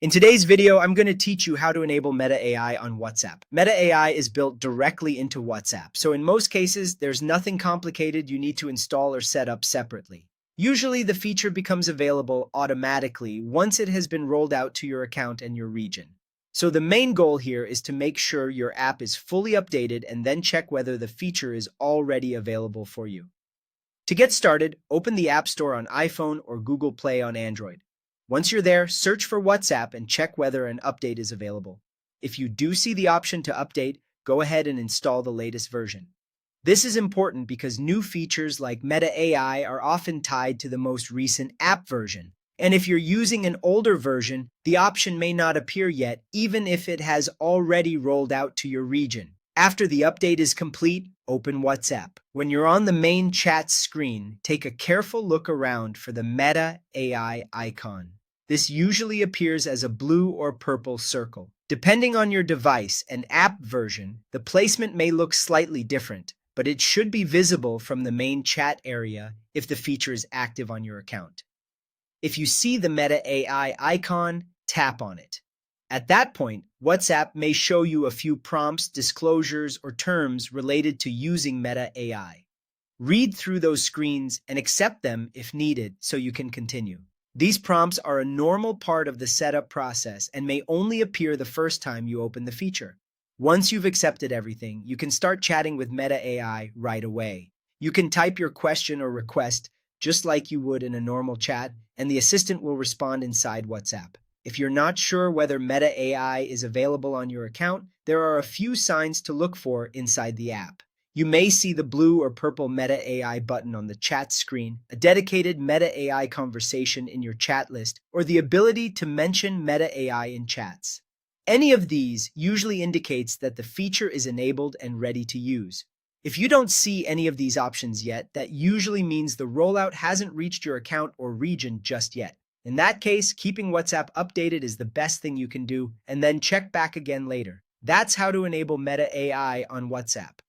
In today's video, I'm going to teach you how to enable Meta AI on WhatsApp. Meta AI is built directly into WhatsApp, so in most cases, there's nothing complicated you need to install or set up separately. Usually, the feature becomes available automatically once it has been rolled out to your account and your region. So the main goal here is to make sure your app is fully updated and then check whether the feature is already available for you. To get started, open the App Store on iPhone or Google Play on Android. Once you're there, search for WhatsApp and check whether an update is available. If you do see the option to update, go ahead and install the latest version. This is important because new features like Meta AI are often tied to the most recent app version. And if you're using an older version, the option may not appear yet, even if it has already rolled out to your region. After the update is complete, open WhatsApp. When you're on the main chat screen, take a careful look around for the Meta AI icon. This usually appears as a blue or purple circle. Depending on your device and app version, the placement may look slightly different, but it should be visible from the main chat area if the feature is active on your account. If you see the Meta AI icon, tap on it. At that point, WhatsApp may show you a few prompts, disclosures, or terms related to using Meta AI. Read through those screens and accept them if needed so you can continue. These prompts are a normal part of the setup process and may only appear the first time you open the feature. Once you've accepted everything, you can start chatting with Meta AI right away. You can type your question or request just like you would in a normal chat, and the assistant will respond inside WhatsApp. If you're not sure whether Meta AI is available on your account, there are a few signs to look for inside the app. You may see the blue or purple Meta AI button on the chat screen, a dedicated Meta AI conversation in your chat list, or the ability to mention Meta AI in chats. Any of these usually indicates that the feature is enabled and ready to use. If you don't see any of these options yet, that usually means the rollout hasn't reached your account or region just yet. In that case, keeping WhatsApp updated is the best thing you can do, and then check back again later. That's how to enable Meta AI on WhatsApp.